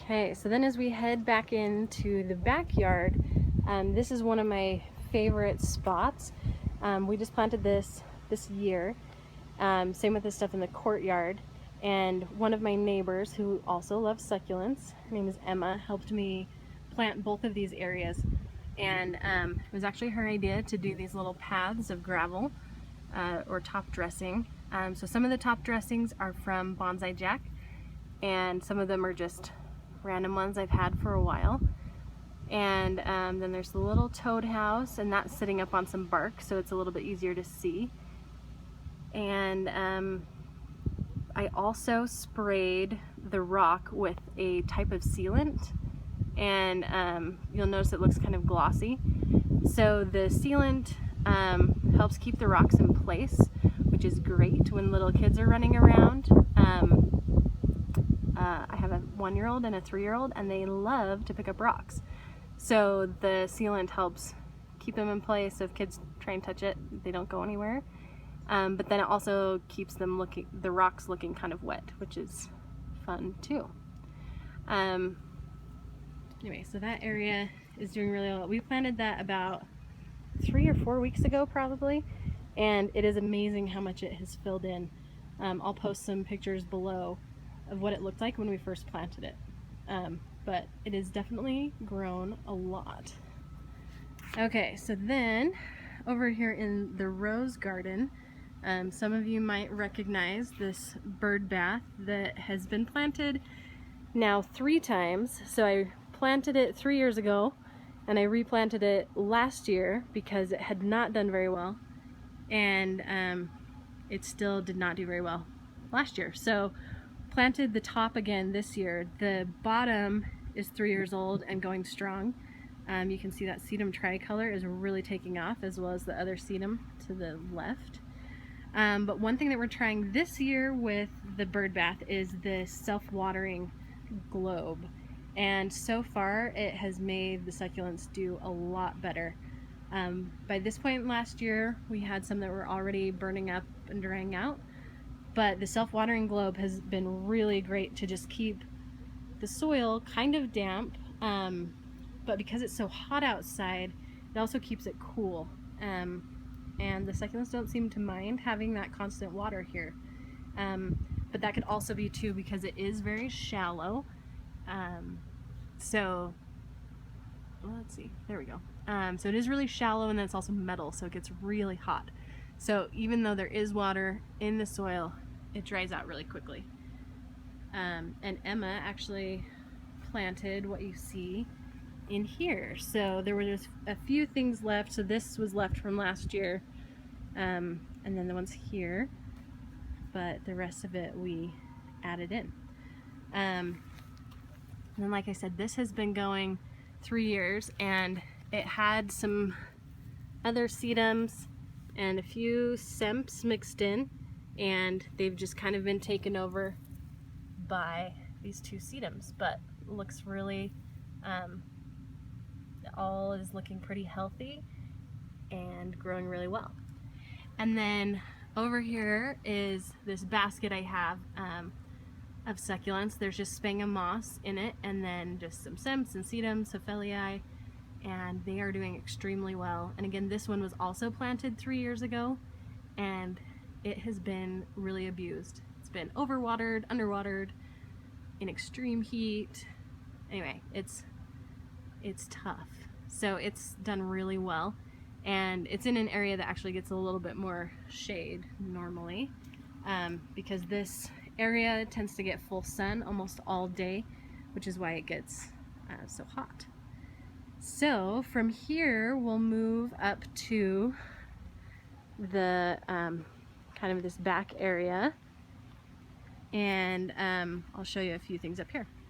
Okay, so then as we head back into the backyard, this is one of my favorite spots. We just planted this year. Same with this stuff in the courtyard. And one of my neighbors who also loves succulents, her name is Emma, helped me plant both of these areas. And it was actually her idea to do these little paths of gravel or top dressing. So some of the top dressings are from Bonsai Jack, and some of them are just random ones I've had for a while. And then there's the little toad house, and that's sitting up on some bark, so it's a little bit easier to see. And I also sprayed the rock with a type of sealant, and you'll notice it looks kind of glossy. So the sealant helps keep the rocks in place, which is great when little kids are running around. I have a 1-year-old and a 3-year-old, and they love to pick up rocks. So the sealant helps keep them in place, so if kids try and touch it, they don't go anywhere. But then it also keeps them the rocks looking kind of wet, which is fun too. Anyway, so that area is doing really well. We planted that about 3 or 4 weeks ago probably, and it is amazing how much it has filled in. I'll post some pictures below of what it looked like when we first planted it. But it has definitely grown a lot. Okay, so then over here in the rose garden, some of you might recognize this bird bath that has been planted now 3 times. So I planted it 3 years ago, and I replanted it last year because it had not done very well, and it still did not do very well last year. So planted the top again this year. The bottom is 3 years old and going strong. You can see that sedum tricolor is really taking off, as well as the other sedum to the left. But one thing that we're trying this year with the bird bath is the self-watering globe. And so far it has made the succulents do a lot better. By this point last year, we had some that were already burning up and drying out. But the self-watering globe has been really great to just keep the soil kind of damp, but because it's so hot outside, it also keeps it cool. And the succulents don't seem to mind having that constant water here. But that could also be too because it is very shallow. So let's see, there we go. So it is really shallow, and then it's also metal, so it gets really hot. So even though there is water in the soil, it dries out really quickly. And Emma actually planted what you see in here. So there were just a few things left. So this was left from last year, and then the ones here, but the rest of it we added in. And then, like I said, this has been going 3 years, and it had some other sedums and a few semps mixed in, and they've just kind of been taken over by these 2 sedums, but looks really, all is looking pretty healthy and growing really well. And then over here is this basket I have of succulents. There's just sphagnum moss in it, and then just some semps and sedums, Ophelii, and they are doing extremely well. And again, this one was also planted 3 years ago, and it has been really abused. It's been overwatered, underwatered, in extreme heat. Anyway, it's tough. So it's done really well, and it's in an area that actually gets a little bit more shade normally, because this area tends to get full sun almost all day, which is why it gets so hot. So from here we'll move up to the kind of this back area, and I'll show you a few things up here.